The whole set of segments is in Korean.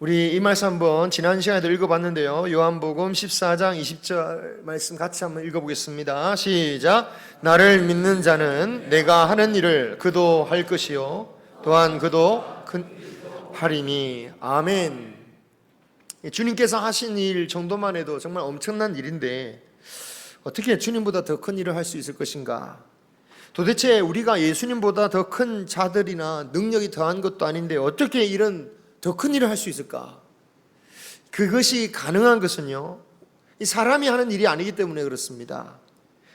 우리 이 말씀 한번 지난 시간에도 읽어봤는데요. 요한복음 14장 20절 말씀 같이 한번 읽어보겠습니다. 시작. 나를 믿는 자는 내가 하는 일을 그도 할 것이요 또한 그도 하리니. 아멘. 주님께서 하신 일 정도만 해도 정말 엄청난 일인데 어떻게 주님보다 더 큰 일을 할 수 있을 것인가? 도대체 우리가 예수님보다 더 큰 자들이나 능력이 더한 것도 아닌데 어떻게 이런 더 큰 일을 할 수 있을까? 그것이 가능한 것은요, 이 사람이 하는 일이 아니기 때문에 그렇습니다.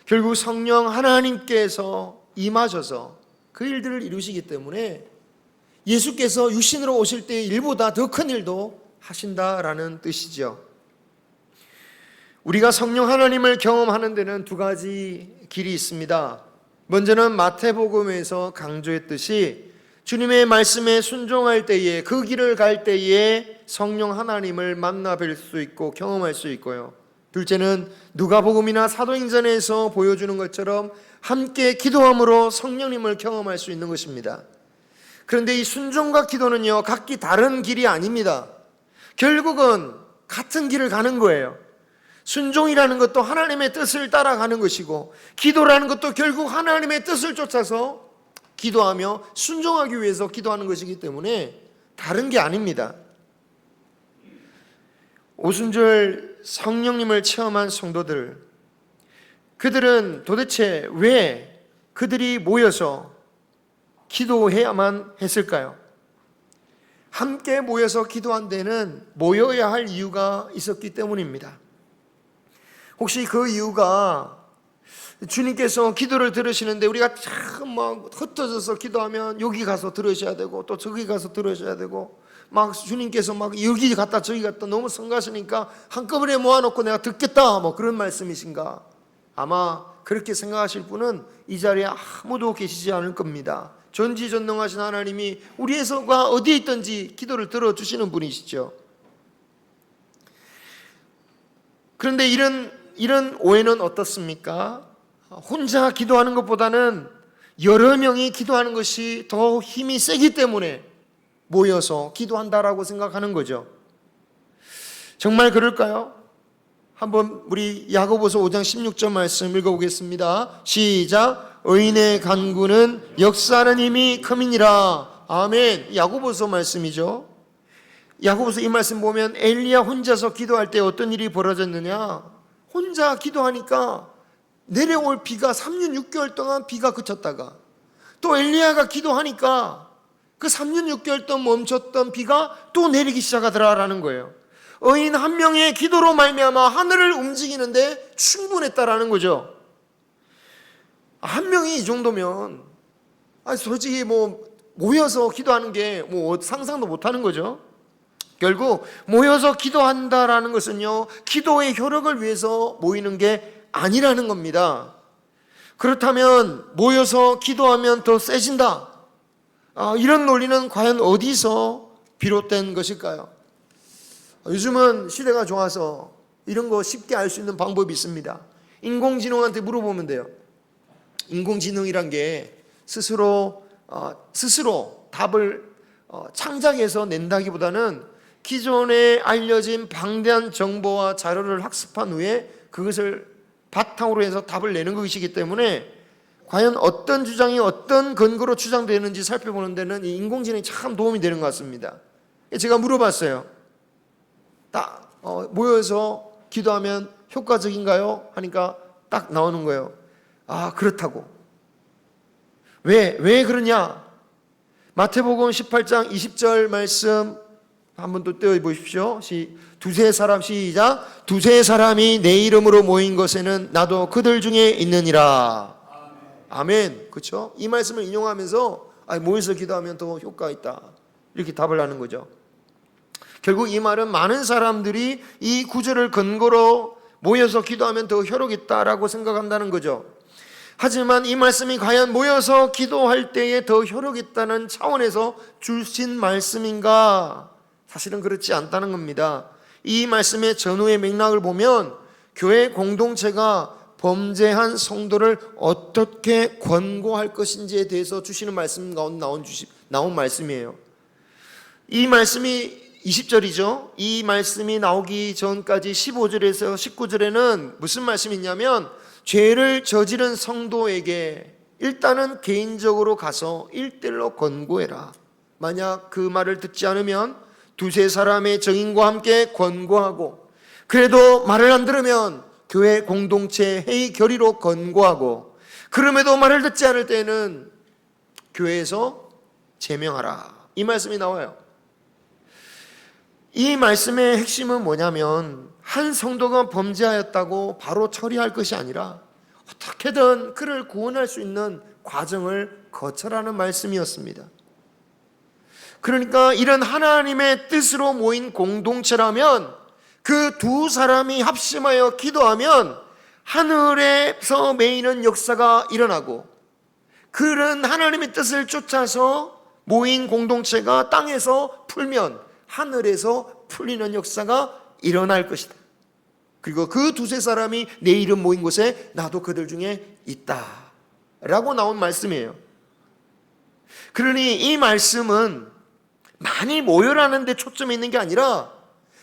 결국 성령 하나님께서 임하셔서 그 일들을 이루시기 때문에 예수께서 육신으로 오실 때의 일보다 더 큰 일도 하신다라는 뜻이죠. 우리가 성령 하나님을 경험하는 데는 두 가지 길이 있습니다. 먼저는 마태복음에서 강조했듯이 주님의 말씀에 순종할 때에, 그 길을 갈 때에 성령 하나님을 만나 뵐 수 있고 경험할 수 있고요. 둘째는 누가복음이나 사도행전에서 보여주는 것처럼 함께 기도함으로 성령님을 경험할 수 있는 것입니다. 그런데 이 순종과 기도는요, 각기 다른 길이 아닙니다. 결국은 같은 길을 가는 거예요. 순종이라는 것도 하나님의 뜻을 따라가는 것이고, 기도라는 것도 결국 하나님의 뜻을 쫓아서 기도하며 순종하기 위해서 기도하는 것이기 때문에 다른 게 아닙니다. 오순절 성령님을 체험한 성도들, 그들은 도대체 왜 그들이 모여서 기도해야만 했을까요? 함께 모여서 기도한 데는 모여야 할 이유가 있었기 때문입니다. 혹시 그 이유가 주님께서 기도를 들으시는데 우리가 참 막 흩어져서 기도하면 여기 가서 들으셔야 되고 또 저기 가서 들으셔야 되고 막 주님께서 막 여기 갔다 저기 갔다 너무 성가시니까 한꺼번에 모아놓고 내가 듣겠다 뭐 그런 말씀이신가? 아마 그렇게 생각하실 분은 이 자리에 아무도 계시지 않을 겁니다. 전지전능하신 하나님이 우리에서가 어디에 있든지 기도를 들어주시는 분이시죠. 그런데 이런 오해는 어떻습니까? 혼자 기도하는 것보다는 여러 명이 기도하는 것이 더 힘이 세기 때문에 모여서 기도한다라고 생각하는 거죠. 정말 그럴까요? 한번 우리 야고보서 5장 16절 말씀 읽어보겠습니다. 시작. 의인의 간구는 역사하는 힘이 큼이니라. 아멘. 야고보서 말씀이죠. 야고보서 이 말씀 보면 엘리야 혼자서 기도할 때 어떤 일이 벌어졌느냐? 혼자 기도하니까 내려올 비가 3년 6개월 동안 비가 그쳤다가 또 엘리야가 기도하니까 그 3년 6개월 동안 멈췄던 비가 또 내리기 시작하더라라는 거예요. 의인 한 명의 기도로 말미암아 하늘을 움직이는데 충분했다라는 거죠. 한 명이 이 정도면 솔직히 모여서 기도하는 게 상상도 못하는 거죠. 결국 모여서 기도한다라는 것은요, 기도의 효력을 위해서 모이는 게 아니라는 겁니다. 그렇다면 모여서 기도하면 더 세진다, 이런 논리는 과연 어디서 비롯된 것일까요? 요즘은 시대가 좋아서 이런 거 쉽게 알 수 있는 방법이 있습니다. 인공지능한테 물어보면 돼요. 인공지능이란 게 스스로 답을 창작해서 낸다기보다는 기존에 알려진 방대한 정보와 자료를 학습한 후에 그것을 바탕으로 해서 답을 내는 것이기 때문에 과연 어떤 주장이 어떤 근거로 주장되는지 살펴보는 데는 이 인공지능이 참 도움이 되는 것 같습니다. 제가 물어봤어요. 딱 모여서 기도하면 효과적인가요? 하니까 딱 나오는 거예요. 그렇다고. 왜 그러냐? 마태복음 18장 20절 말씀 한번 또 떼어보십시오. 두세 사람, 시작. 두세 사람이 내 이름으로 모인 것에는 나도 그들 중에 있느니라. 아멘. 그렇죠? 이 말씀을 인용하면서 모여서 기도하면 더 효과가 있다, 이렇게 답을 하는 거죠. 결국 이 말은 많은 사람들이 이 구절을 근거로 모여서 기도하면 더 효력이 있다라고 생각한다는 거죠. 하지만 이 말씀이 과연 모여서 기도할 때에 더 효력이 있다는 차원에서 주신 말씀인가? 사실은 그렇지 않다는 겁니다. 이 말씀의 전후의 맥락을 보면 교회 공동체가 범죄한 성도를 어떻게 권고할 것인지에 대해서 주시는 말씀 가운데 나온 말씀이에요. 이 말씀이 20절이죠. 이 말씀이 나오기 전까지 15절에서 19절에는 무슨 말씀이 있냐면, 죄를 저지른 성도에게 일단은 개인적으로 가서 1:1로 권고해라. 만약 그 말을 듣지 않으면 두세 사람의 증인과 함께 권고하고, 그래도 말을 안 들으면 교회 공동체 회의 결의로 권고하고, 그럼에도 말을 듣지 않을 때는 교회에서 제명하라. 이 말씀이 나와요. 이 말씀의 핵심은 뭐냐면, 한 성도가 범죄하였다고 바로 처리할 것이 아니라 어떻게든 그를 구원할 수 있는 과정을 거쳐라는 말씀이었습니다. 그러니까 이런 하나님의 뜻으로 모인 공동체라면 그 두 사람이 합심하여 기도하면 하늘에서 메이는 역사가 일어나고, 그런 하나님의 뜻을 쫓아서 모인 공동체가 땅에서 풀면 하늘에서 풀리는 역사가 일어날 것이다. 그리고 그 두세 사람이 내 이름 모인 곳에 나도 그들 중에 있다 라고 나온 말씀이에요. 그러니 이 말씀은 많이 모여라는 데 초점이 있는 게 아니라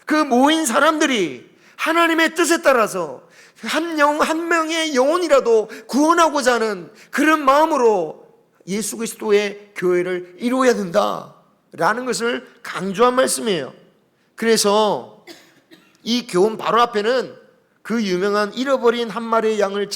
그 모인 사람들이 하나님의 뜻에 따라서 한 명의 영혼이라도 구원하고자 하는 그런 마음으로 예수 그리스도의 교회를 이루어야 된다라는 것을 강조한 말씀이에요. 그래서 이 교훈 바로 앞에는 그 유명한 잃어버린 한 마리의 양을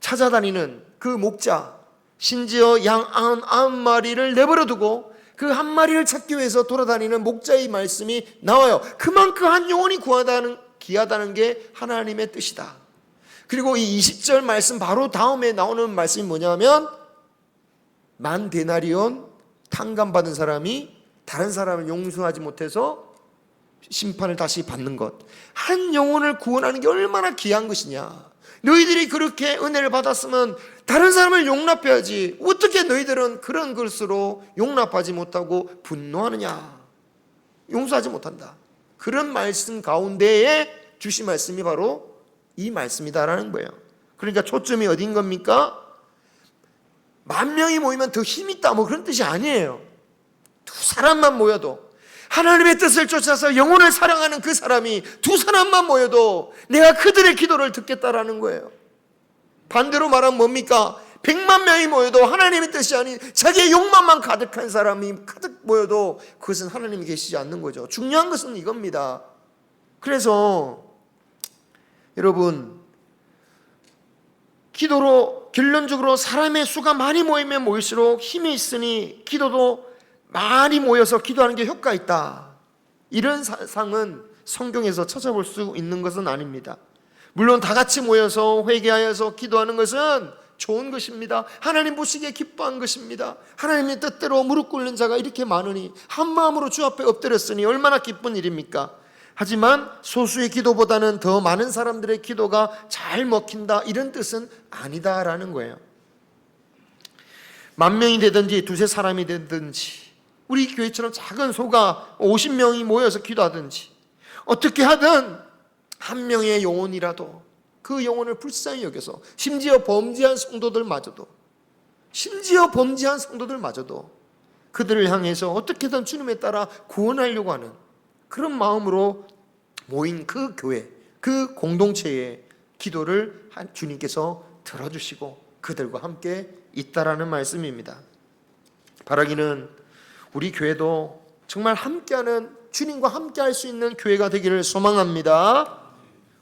찾아다니는 그 목자, 심지어 양 99마리를 내버려 두고 그 한 마리를 찾기 위해서 돌아다니는 목자의 말씀이 나와요. 그만큼 한 영혼이 귀하다는 게 하나님의 뜻이다. 그리고 이 20절 말씀 바로 다음에 나오는 말씀이 뭐냐면, 만 데나리온 탕감받은 사람이 다른 사람을 용서하지 못해서 심판을 다시 받는 것. 한 영혼을 구원하는 게 얼마나 귀한 것이냐. 너희들이 그렇게 은혜를 받았으면 다른 사람을 용납해야지. 어떻게 너희들은 그런 것으로 용납하지 못하고 분노하느냐. 용서하지 못한다. 그런 말씀 가운데에 주신 말씀이 바로 이 말씀이다라는 거예요. 그러니까 초점이 어딘 겁니까? 10,000명이 모이면 더 힘이 있다 뭐 그런 뜻이 아니에요. 2사람만 모여도, 하나님의 뜻을 쫓아서 영혼을 사랑하는 그 사람이 2사람만 모여도 내가 그들의 기도를 듣겠다라는 거예요. 반대로 말하면 뭡니까? 100,000,000명이 모여도 하나님의 뜻이 아닌 자기의 욕망만 가득한 사람이 가득 모여도 그것은 하나님이 계시지 않는 거죠. 중요한 것은 이겁니다. 그래서 여러분, 기도로 결론적으로 사람의 수가 많이 모이면 모일수록 힘이 있으니 기도도 많이 모여서 기도하는 게 효과 있다. 이런 사상은 성경에서 찾아볼 수 있는 것은 아닙니다. 물론 다 같이 모여서 회개하여서 기도하는 것은 좋은 것입니다. 하나님 보시기에 기뻐한 것입니다. 하나님의 뜻대로 무릎 꿇는 자가 이렇게 많으니 한 마음으로 주 앞에 엎드렸으니 얼마나 기쁜 일입니까? 하지만 소수의 기도보다는 더 많은 사람들의 기도가 잘 먹힌다, 이런 뜻은 아니다라는 거예요. 10,000명이 되든지 2-3사람이 되든지, 우리 교회처럼 작은 소가 50명이 모여서 기도하든지, 어떻게 하든 한 명의 영혼이라도 그 영혼을 불쌍히 여겨서, 심지어 범죄한 성도들마저도 그들을 향해서 어떻게든 주님에 따라 구원하려고 하는 그런 마음으로 모인 그 교회, 그 공동체의 기도를 주님께서 들어주시고 그들과 함께 있다라는 말씀입니다. 바라기는 우리 교회도 정말 함께하는, 주님과 함께할 수 있는 교회가 되기를 소망합니다.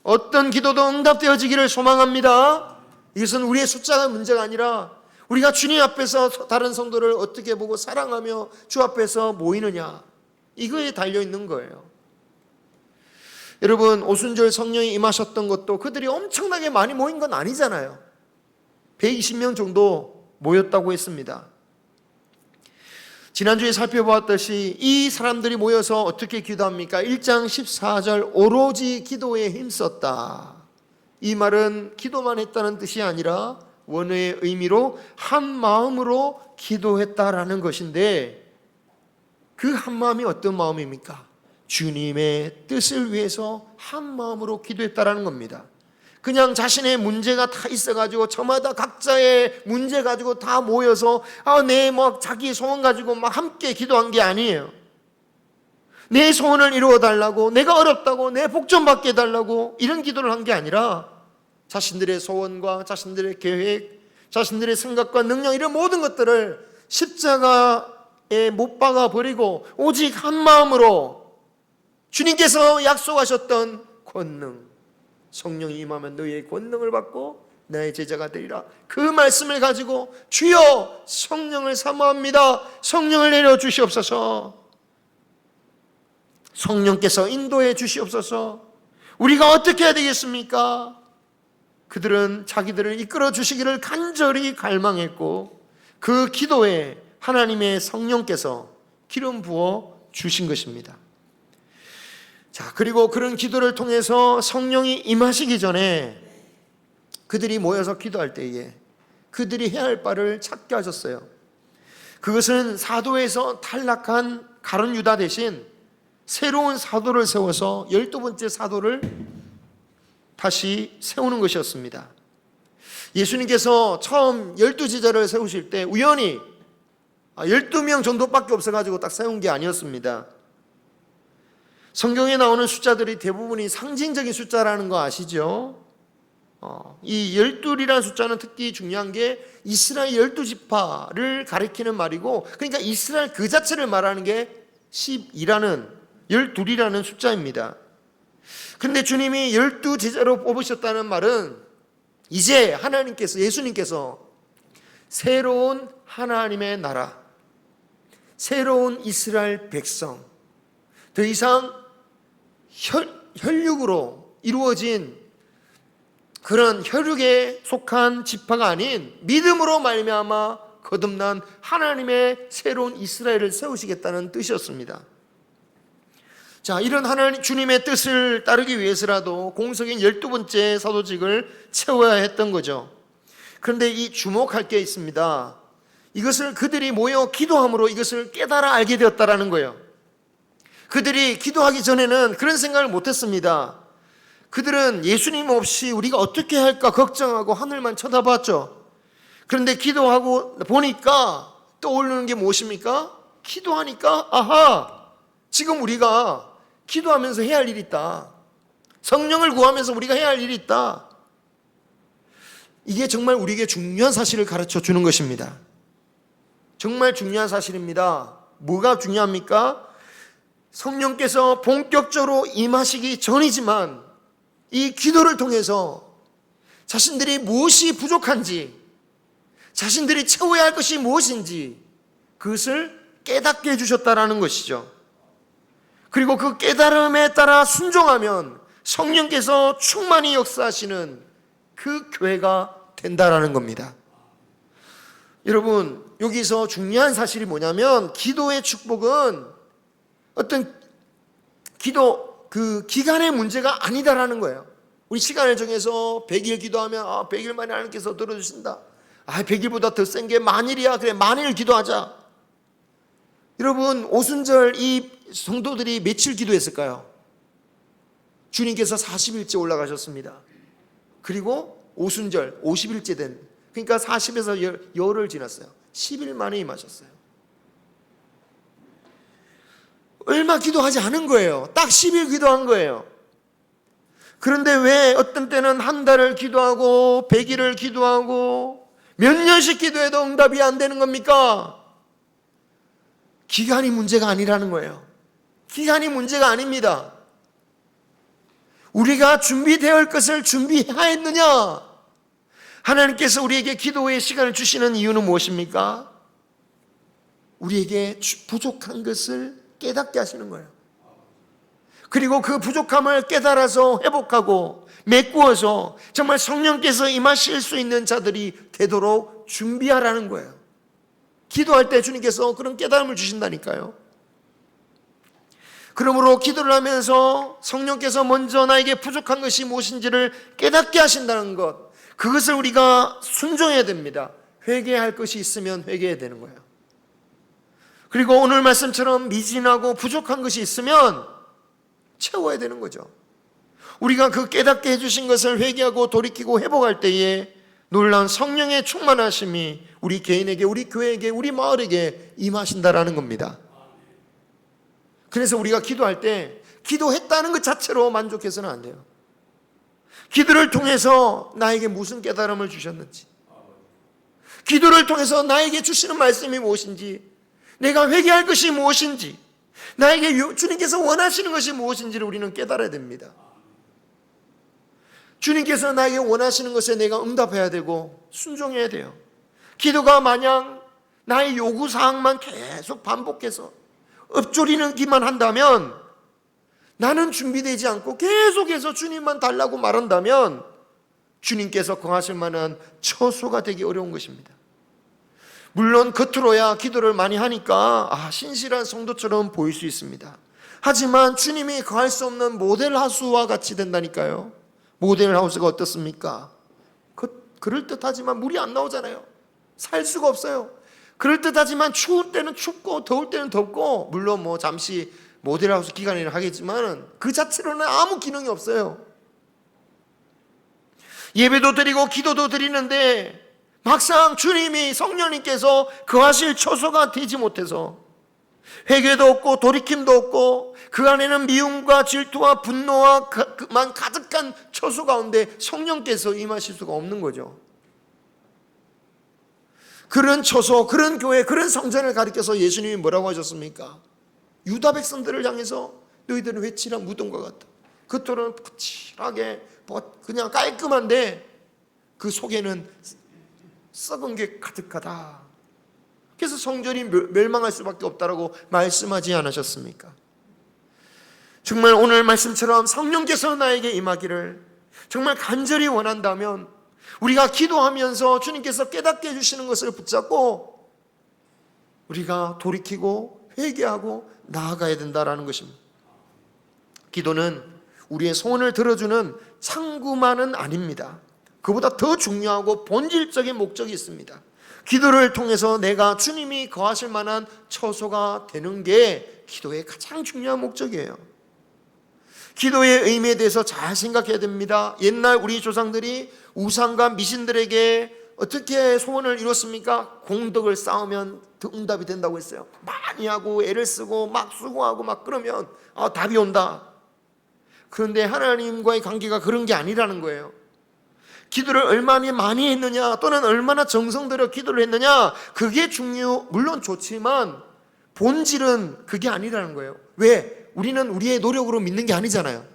어떤 기도도 응답되어지기를 소망합니다. 이것은 우리의 숫자가 문제가 아니라 우리가 주님 앞에서 다른 성도를 어떻게 보고 사랑하며 주 앞에서 모이느냐, 이거에 달려있는 거예요. 여러분, 오순절 성령이 임하셨던 것도 그들이 엄청나게 많이 모인 건 아니잖아요. 120명 정도 모였다고 했습니다. 지난주에 살펴보았듯이 이 사람들이 모여서 어떻게 기도합니까? 1장 14절 오로지 기도에 힘썼다. 이 말은 기도만 했다는 뜻이 아니라 원어의 의미로 한 마음으로 기도했다라는 것인데, 그 한 마음이 어떤 마음입니까? 주님의 뜻을 위해서 한 마음으로 기도했다라는 겁니다. 그냥 자신의 문제가 다 있어가지고 저마다 각자의 문제 가지고 다 모여서 자기 소원 가지고 막 함께 기도한 게 아니에요. 내 소원을 이루어 달라고, 내가 어렵다고 내 복 좀 받게 해달라고 이런 기도를 한 게 아니라 자신들의 소원과 자신들의 계획, 자신들의 생각과 능력, 이런 모든 것들을 십자가에 못 박아 버리고 오직 한 마음으로 주님께서 약속하셨던 권능, 성령이 임하면 너희의 권능을 받고 나의 제자가 되리라, 그 말씀을 가지고 주여 성령을 사모합니다, 성령을 내려주시옵소서, 성령께서 인도해 주시옵소서, 우리가 어떻게 해야 되겠습니까? 그들은 자기들을 이끌어 주시기를 간절히 갈망했고 그 기도에 하나님의 성령께서 기름 부어 주신 것입니다. 자, 그리고 그런 기도를 통해서 성령이 임하시기 전에 그들이 모여서 기도할 때에 그들이 해야 할 바를 찾게 하셨어요. 그것은 사도에서 탈락한 가룟 유다 대신 새로운 사도를 세워서 12번째 사도를 다시 세우는 것이었습니다. 예수님께서 처음 12제자를 세우실 때 우연히 12명 정도밖에 없어가지고 딱 세운 게 아니었습니다. 성경에 나오는 숫자들이 대부분이 상징적인 숫자라는 거 아시죠? 이 12이라는 숫자는 특히 중요한 게 이스라엘 12지파를 가리키는 말이고, 그러니까 이스라엘 그 자체를 말하는 게 12라는 12이라는 숫자입니다. 근데 주님이 12 제자로 뽑으셨다는 말은 이제 하나님께서, 예수님께서 새로운 하나님의 나라, 새로운 이스라엘 백성, 더 이상 혈육으로 이루어진 그런 혈육에 속한 지파가 아닌 믿음으로 말미암아 거듭난 하나님의 새로운 이스라엘을 세우시겠다는 뜻이었습니다. 자, 이런 하나님 주님의 뜻을 따르기 위해서라도 공석인 12번째 사도직을 채워야 했던 거죠. 그런데 이 주목할 게 있습니다. 이것을 그들이 모여 기도함으로 이것을 깨달아 알게 되었다라는 거예요. 그들이 기도하기 전에는 그런 생각을 못했습니다. 그들은 예수님 없이 우리가 어떻게 할까 걱정하고 하늘만 쳐다봤죠. 그런데 기도하고 보니까 떠오르는 게 무엇입니까? 기도하니까 아하, 지금 우리가 기도하면서 해야 할 일이 있다. 성령을 구하면서 우리가 해야 할 일이 있다. 이게 정말 우리에게 중요한 사실을 가르쳐 주는 것입니다. 정말 중요한 사실입니다. 뭐가 중요합니까? 성령께서 본격적으로 임하시기 전이지만 이 기도를 통해서 자신들이 무엇이 부족한지, 자신들이 채워야 할 것이 무엇인지 그것을 깨닫게 해주셨다라는 것이죠. 그리고 그 깨달음에 따라 순종하면 성령께서 충만히 역사하시는 그 교회가 된다라는 겁니다. 여러분, 여기서 중요한 사실이 뭐냐면 기도의 축복은 어떤 기도 그 기간의 문제가 아니다라는 거예요. 우리 시간을 정해서 100일 기도하면 100일 만에 하나님께서 들어주신다. 100일보다 더 센 게 만일이야. 그래, 만일 기도하자. 여러분, 오순절 이 성도들이 며칠 기도했을까요? 주님께서 40일째 올라가셨습니다. 그리고 오순절 50일째 된, 그러니까 40에서 열흘 지났어요. 10일 만에 임하셨어요. 얼마 기도하지 않은 거예요. 딱 10일 기도한 거예요. 그런데 왜 어떤 때는 한 달을 기도하고 100일을 기도하고 몇 년씩 기도해도 응답이 안 되는 겁니까? 기간이 문제가 아니라는 거예요. 기간이 문제가 아닙니다. 우리가 준비되어야 할 것을 준비하였느냐? 하나님께서 우리에게 기도의 시간을 주시는 이유는 무엇입니까? 우리에게 부족한 것을 깨닫게 하시는 거예요. 그리고 그 부족함을 깨달아서 회복하고 메꾸어서 정말 성령께서 임하실 수 있는 자들이 되도록 준비하라는 거예요. 기도할 때 주님께서 그런 깨달음을 주신다니까요. 그러므로 기도를 하면서 성령께서 먼저 나에게 부족한 것이 무엇인지를 깨닫게 하신다는 것, 그것을 우리가 순종해야 됩니다. 회개할 것이 있으면 회개해야 되는 거예요. 그리고 오늘 말씀처럼 미진하고 부족한 것이 있으면 채워야 되는 거죠. 우리가 그 깨닫게 해주신 것을 회개하고 돌이키고 회복할 때에 놀라운 성령의 충만하심이 우리 개인에게, 우리 교회에게, 우리 마을에게 임하신다라는 겁니다. 그래서 우리가 기도할 때 기도했다는 것 자체로 만족해서는 안 돼요. 기도를 통해서 나에게 무슨 깨달음을 주셨는지, 기도를 통해서 나에게 주시는 말씀이 무엇인지, 내가 회개할 것이 무엇인지, 나에게 주님께서 원하시는 것이 무엇인지를 우리는 깨달아야 됩니다. 주님께서 나에게 원하시는 것에 내가 응답해야 되고 순종해야 돼요. 기도가 마냥 나의 요구사항만 계속 반복해서 읊조리기만 한다면, 나는 준비되지 않고 계속해서 주님만 달라고 말한다면 주님께서 거하실 만한 처소가 되기 어려운 것입니다. 물론 겉으로야 기도를 많이 하니까 신실한 성도처럼 보일 수 있습니다. 하지만 주님이 거할 수 없는 모델하우스와 같이 된다니까요. 모델하우스가 어떻습니까? 그럴듯하지만 물이 안 나오잖아요. 살 수가 없어요. 그럴듯하지만 추울 때는 춥고 더울 때는 덥고, 물론 잠시 모델하우스 기간에는 하겠지만 그 자체로는 아무 기능이 없어요. 예배도 드리고 기도도 드리는데 막상 주님이, 성령님께서 거하실 처소가 되지 못해서 회개도 없고 돌이킴도 없고 그 안에는 미움과 질투와 분노와만 가득한 처소 가운데 성령께서 임하실 수가 없는 거죠. 그런 처소, 그런 교회, 그런 성전을 가리켜서 예수님이 뭐라고 하셨습니까? 유다 백성들을 향해서 너희들은 회칠한 무덤과 같다. 겉으로는 거칠하게 그냥 깔끔한데 그 속에는 썩은 게 가득하다. 그래서 성전이 멸망할 수밖에 없다라고 말씀하지 않으셨습니까? 정말 오늘 말씀처럼 성령께서 나에게 임하기를 정말 간절히 원한다면 우리가 기도하면서 주님께서 깨닫게 해주시는 것을 붙잡고 우리가 돌이키고 회개하고 나아가야 된다라는 것입니다. 기도는 우리의 소원을 들어주는 창구만은 아닙니다. 그보다 더 중요하고 본질적인 목적이 있습니다. 기도를 통해서 내가 주님이 거하실 만한 처소가 되는 게 기도의 가장 중요한 목적이에요. 기도의 의미에 대해서 잘 생각해야 됩니다. 옛날 우리 조상들이 우상과 미신들에게 어떻게 소원을 이뤘습니까? 공덕을 쌓으면 응답이 된다고 했어요. 많이 하고 애를 쓰고 막 수고하고 막 그러면 답이 온다. 그런데 하나님과의 관계가 그런 게 아니라는 거예요. 기도를 얼마나 많이 했느냐 또는 얼마나 정성 들여 기도를 했느냐, 그게 물론 좋지만 본질은 그게 아니라는 거예요. 왜? 우리는 우리의 노력으로 믿는 게 아니잖아요.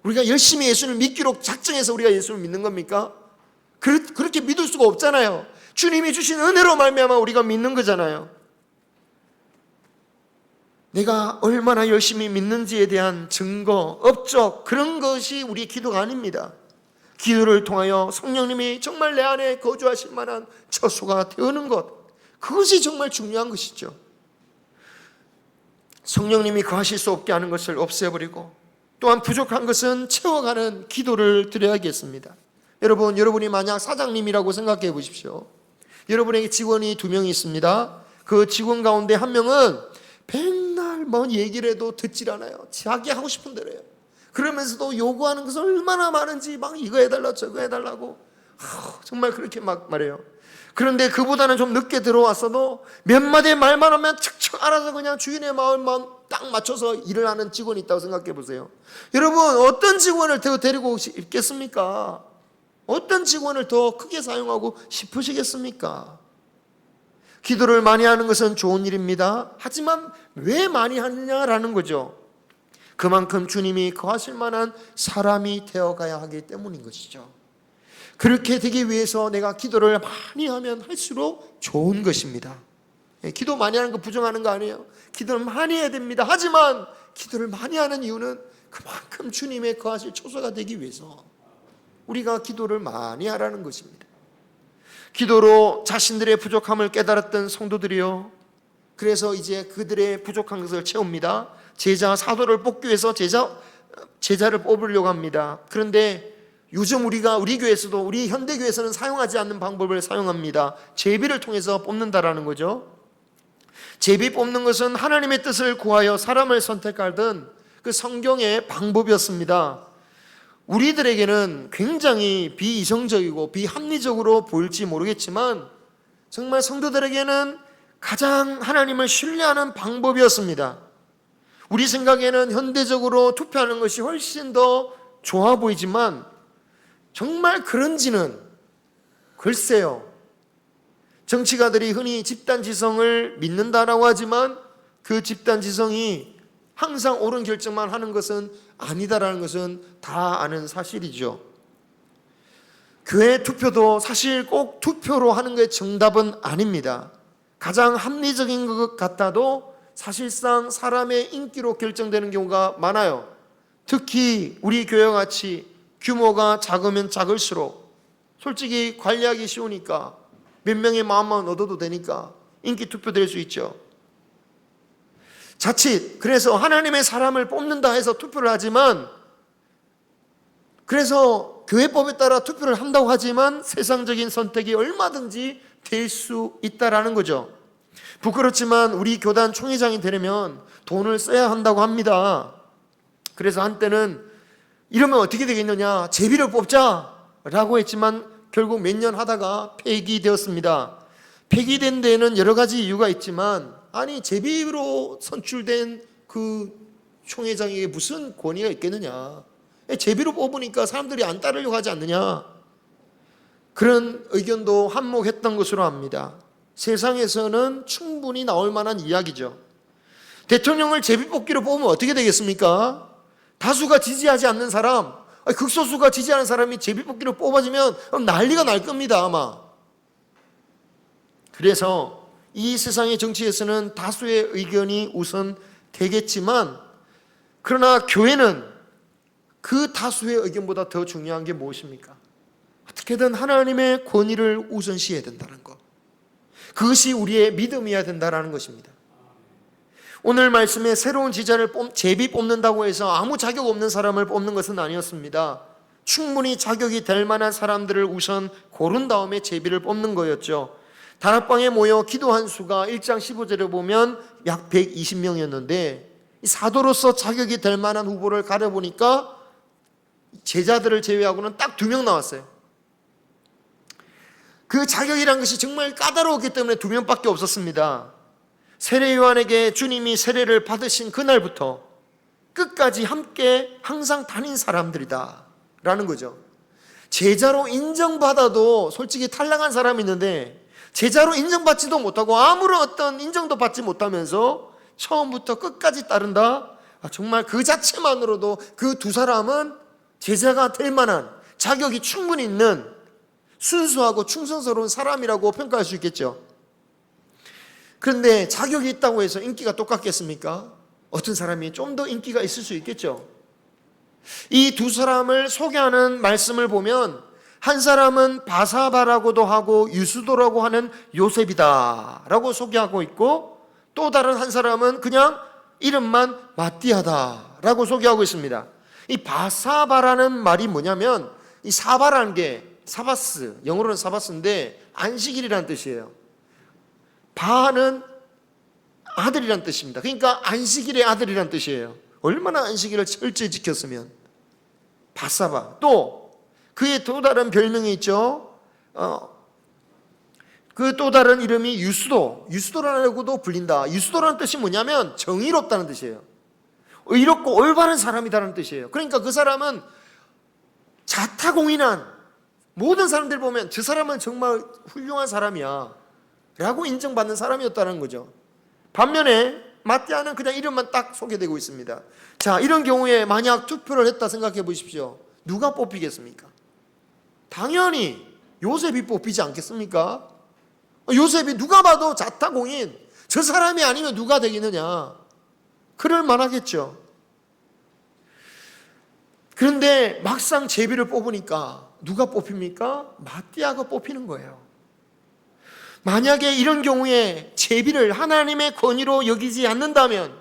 우리가 열심히 예수를 믿기로 작정해서 우리가 예수를 믿는 겁니까? 그렇게 믿을 수가 없잖아요. 주님이 주신 은혜로 말미암아 우리가 믿는 거잖아요. 내가 얼마나 열심히 믿는지에 대한 증거, 업적, 그런 것이 우리의 기도가 아닙니다. 기도를 통하여 성령님이 정말 내 안에 거주하실 만한 처소가 되는 것, 그것이 정말 중요한 것이죠. 성령님이 거하실 수 없게 하는 것을 없애버리고 또한 부족한 것은 채워가는 기도를 드려야겠습니다. 여러분이 만약 사장님이라고 생각해 보십시오. 여러분에게 직원이 2명이 있습니다. 그 직원 가운데 한 명은 맨날 뭔 얘기를 해도 듣질 않아요. 자기 하고 싶은 대로 해요. 그러면서도 요구하는 것은 얼마나 많은지 막 이거 해달라 저거 해달라고 정말 그렇게 막 말해요. 그런데 그보다는 좀 늦게 들어왔어도 몇 마디 말만 하면 척척 알아서 그냥 주인의 마음만 딱 맞춰서 일을 하는 직원이 있다고 생각해 보세요. 여러분, 어떤 직원을 더 데리고 싶겠습니까? 어떤 직원을 더 크게 사용하고 싶으시겠습니까? 기도를 많이 하는 것은 좋은 일입니다. 하지만 왜 많이 하느냐라는 거죠. 그만큼 주님이 거하실 만한 사람이 되어가야 하기 때문인 것이죠. 그렇게 되기 위해서 내가 기도를 많이 하면 할수록 좋은 것입니다. 기도 많이 하는 거 부정하는 거 아니에요. 기도를 많이 해야 됩니다. 하지만 기도를 많이 하는 이유는 그만큼 주님의 거하실 처소가 되기 위해서 우리가 기도를 많이 하라는 것입니다. 기도로 자신들의 부족함을 깨달았던 성도들이요, 그래서 이제 그들의 부족한 것을 채웁니다. 제자 사도를 뽑기 위해서 제자를 뽑으려고 합니다. 그런데 요즘 우리 교회에서도, 우리 현대교회에서는 사용하지 않는 방법을 사용합니다. 제비를 통해서 뽑는다라는 거죠. 제비 뽑는 것은 하나님의 뜻을 구하여 사람을 선택하던 그 성경의 방법이었습니다. 우리들에게는 굉장히 비이성적이고 비합리적으로 보일지 모르겠지만 정말 성도들에게는 가장 하나님을 신뢰하는 방법이었습니다. 우리 생각에는 현대적으로 투표하는 것이 훨씬 더 좋아 보이지만 정말 그런지는 글쎄요. 정치가들이 흔히 집단지성을 믿는다라고 하지만 그 집단지성이 항상 옳은 결정만 하는 것은 아니다라는 것은 다 아는 사실이죠. 교회 투표도 사실 꼭 투표로 하는 게 정답은 아닙니다. 가장 합리적인 것 같아도 사실상 사람의 인기로 결정되는 경우가 많아요. 특히 우리 교회같이 규모가 작으면 작을수록 솔직히 관리하기 쉬우니까 몇 명의 마음만 얻어도 되니까 인기 투표 될 수 있죠. 자칫 그래서 하나님의 사람을 뽑는다 해서 투표를 하지만, 그래서 교회법에 따라 투표를 한다고 하지만 세상적인 선택이 얼마든지 될 수 있다라는 거죠. 부끄럽지만 우리 교단 총회장이 되려면 돈을 써야 한다고 합니다. 그래서 한때는 이러면 어떻게 되겠느냐, 제비를 뽑자라고 했지만 결국 몇 년 하다가 폐기되었습니다. 폐기된 데에는 여러 가지 이유가 있지만, 아니 제비로 선출된 그 총회장에게 무슨 권위가 있겠느냐, 제비로 뽑으니까 사람들이 안 따르려고 하지 않느냐, 그런 의견도 한몫했던 것으로 압니다. 세상에서는 충분히 나올 만한 이야기죠. 대통령을 제비 뽑기로 뽑으면 어떻게 되겠습니까? 다수가 지지하지 않는 사람, 극소수가 지지하는 사람이 제비뽑기로 뽑아지면 난리가 날 겁니다, 아마. 그래서 이 세상의 정치에서는 다수의 의견이 우선 되겠지만, 그러나 교회는 그 다수의 의견보다 더 중요한 게 무엇입니까? 어떻게든 하나님의 권위를 우선시해야 된다는 것. 그것이 우리의 믿음이어야 된다는 것입니다. 오늘 말씀에 새로운 지자를 제비 뽑는다고 해서 아무 자격 없는 사람을 뽑는 것은 아니었습니다. 충분히 자격이 될 만한 사람들을 우선 고른 다음에 제비를 뽑는 거였죠. 다락방에 모여 기도한 수가 1장 15절에 보면 약 120명이었는데 사도로서 자격이 될 만한 후보를 가려보니까 제자들을 제외하고는 딱 2명 나왔어요. 그 자격이란 것이 정말 까다로웠기 때문에 2명밖에 없었습니다. 세례 요한에게 주님이 세례를 받으신 그날부터 끝까지 함께 항상 다닌 사람들이다 라는 거죠. 제자로 인정받아도 솔직히 탈락한 사람이 있는데 제자로 인정받지도 못하고 아무런 어떤 인정도 받지 못하면서 처음부터 끝까지 따른다. 정말 그 자체만으로도 그 2 사람은 제자가 될 만한 자격이 충분히 있는 순수하고 충성스러운 사람이라고 평가할 수 있겠죠. 그런데 자격이 있다고 해서 인기가 똑같겠습니까? 어떤 사람이 좀 더 인기가 있을 수 있겠죠. 이 2 사람을 소개하는 말씀을 보면 한 사람은 바사바라고도 하고 유수도라고 하는 요셉이다 라고 소개하고 있고, 또 다른 한 사람은 그냥 이름만 마띠아다 라고 소개하고 있습니다. 이 바사바라는 말이 뭐냐면, 이 사바라는 게 사바스, 영어로는 사바스인데 안식일이라는 뜻이에요. 바는 아들이란 뜻입니다. 그러니까 안식일의 아들이란 뜻이에요. 얼마나 안식일을 철저히 지켰으면. 바사바. 또 그의 또 다른 별명이 있죠. 그 또 다른 이름이 유수도. 유수도라고도 불린다. 유수도라는 뜻이 뭐냐면 정의롭다는 뜻이에요. 의롭고 올바른 사람이라는 뜻이에요. 그러니까 그 사람은 자타공인한, 모든 사람들 보면 저 사람은 정말 훌륭한 사람이야 라고 인정받는 사람이었다는 거죠. 반면에 마띠아는 그냥 이름만 딱 소개되고 있습니다. 자, 이런 경우에 만약 투표를 했다 생각해 보십시오. 누가 뽑히겠습니까? 당연히 요셉이 뽑히지 않겠습니까? 요셉이 누가 봐도 자타공인, 저 사람이 아니면 누가 되겠느냐, 그럴 만하겠죠. 그런데 막상 제비를 뽑으니까 누가 뽑힙니까? 마띠아가 뽑히는 거예요. 만약에 이런 경우에 제비를 하나님의 권위로 여기지 않는다면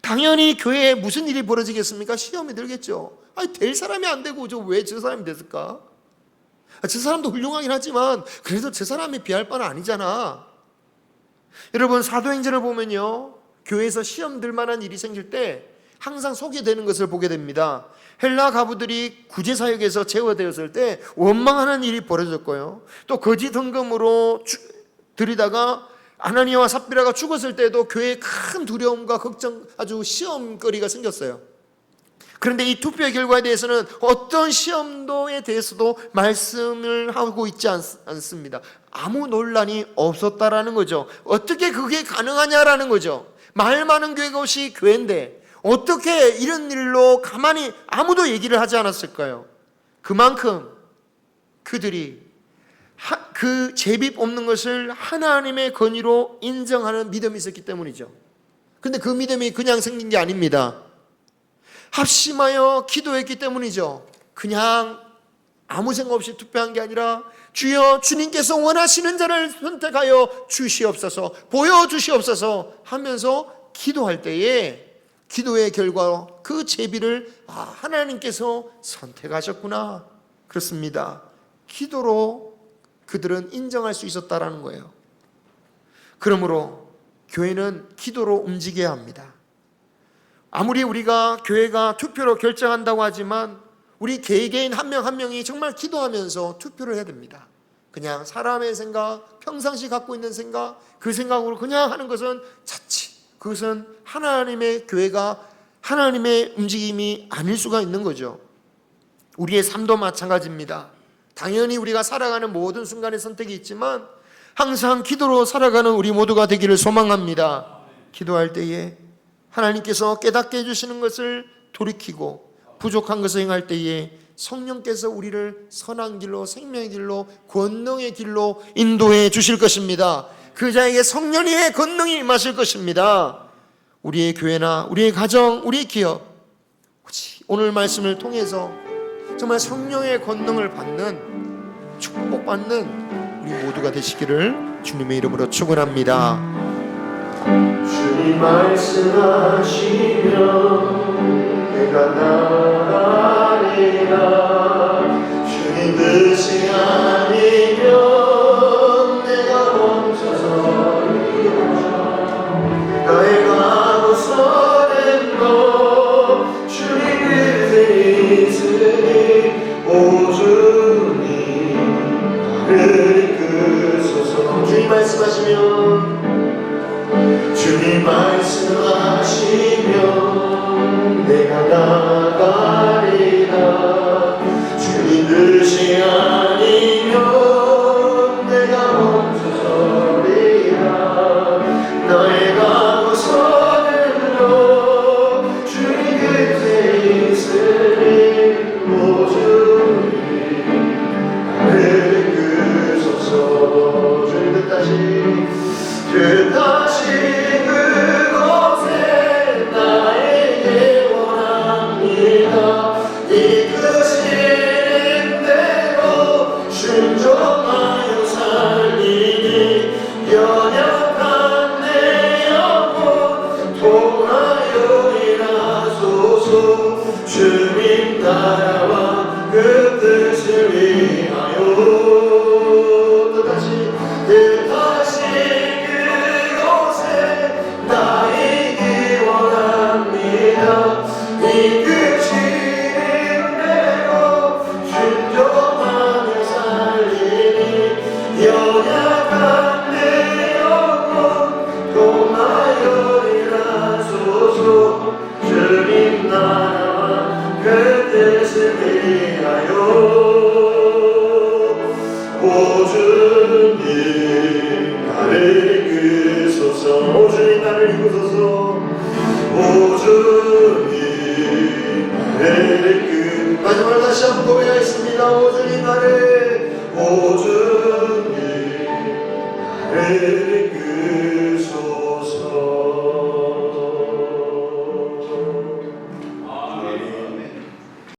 당연히 교회에 무슨 일이 벌어지겠습니까? 시험이 들겠죠. 될 사람이 안 되고 왜 저 사람이 됐을까? 저 사람도 훌륭하긴 하지만 그래도 저 사람이 비할 바는 아니잖아. 여러분, 사도행전을 보면요, 교회에서 시험 들 만한 일이 생길 때 항상 소개되는 것을 보게 됩니다. 헬라 가부들이 구제사역에서 제어되었을 때 원망하는 일이 벌어졌고요, 또 거짓 헌금으로 들이다가 아나니아와 삽비라가 죽었을 때도 교회에 큰 두려움과 걱정, 아주 시험거리가 생겼어요. 그런데 이 투표의 결과에 대해서는 어떤 시험도에 대해서도 말씀을 하고 있지 않습니다. 아무 논란이 없었다라는 거죠. 어떻게 그게 가능하냐라는 거죠. 말 많은 교회가 혹시 교회인데 어떻게 이런 일로 가만히 아무도 얘기를 하지 않았을까요? 그만큼 그들이 그 제비 뽑는 것을 하나님의 권위로 인정하는 믿음이 있었기 때문이죠. 그런데 그 믿음이 그냥 생긴 게 아닙니다. 합심하여 기도했기 때문이죠. 그냥 아무 생각 없이 투표한 게 아니라 주여, 주님께서 원하시는 자를 선택하여 주시옵소서, 보여주시옵소서 하면서 기도할 때에 기도의 결과 그 제비를 하나님께서 선택하셨구나, 그렇습니다. 기도로 그들은 인정할 수 있었다라는 거예요. 그러므로 교회는 기도로 움직여야 합니다. 아무리 우리가 교회가 투표로 결정한다고 하지만 우리 개개인 한 명 한 명이 정말 기도하면서 투표를 해야 됩니다. 그냥 사람의 생각, 평상시 갖고 있는 생각, 그 생각으로 그냥 하는 것은 자칫 그것은 하나님의 교회가 하나님의 움직임이 아닐 수가 있는 거죠. 우리의 삶도 마찬가지입니다. 당연히 우리가 살아가는 모든 순간에 선택이 있지만 항상 기도로 살아가는 우리 모두가 되기를 소망합니다. 기도할 때에 하나님께서 깨닫게 해주시는 것을 돌이키고 부족한 것을 행할 때에 성령께서 우리를 선한 길로, 생명의 길로, 권능의 길로 인도해 주실 것입니다. 그 자에게 성령의 권능이 임하실 것입니다. 우리의 교회나 우리의 가정, 우리의 기업, 오늘 말씀을 통해서 정말 성령의 권능을 받는, 축복받는 우리 모두가 되시기를 주님의 이름으로 축원합니다. 주님 말씀하시면 내가 나가리라. 주님 뜻이 아니면 내가 멈춰서 나의 가고 서는 것 주님 뜻이 있으니 오 주님 나를 이끄소서. 주님 말씀하시면 주님 말씀하시면 내가 나가리라. 주님 뜻이 아니면 내가 멈춰서리라. 너의 가고 서는 것 주님 곁에 있으니 오 주님 나를 이끄소서. 주님 뜻다시 그곳에 나에게 원합니다. 이끄시는 대로 순종하여 살리니 연약한 내 영혼 통하여 일하소서. 주님 나라와 그 뜻을 위하여 뜻다시 나이기 원합니다. 이끄시는 대로 순종하며 살리니 연약한 내 영혼 통하여 일하소서. 주님 나라와 그 뜻을 위하여 오 주님 나를 이끄소서. 오 주님 나를 이끄소서. 오 주님 나를 이끄소서. 마지막으로 다시 한번 고백하겠습니다. 오 주님 나를, 오 주님 나를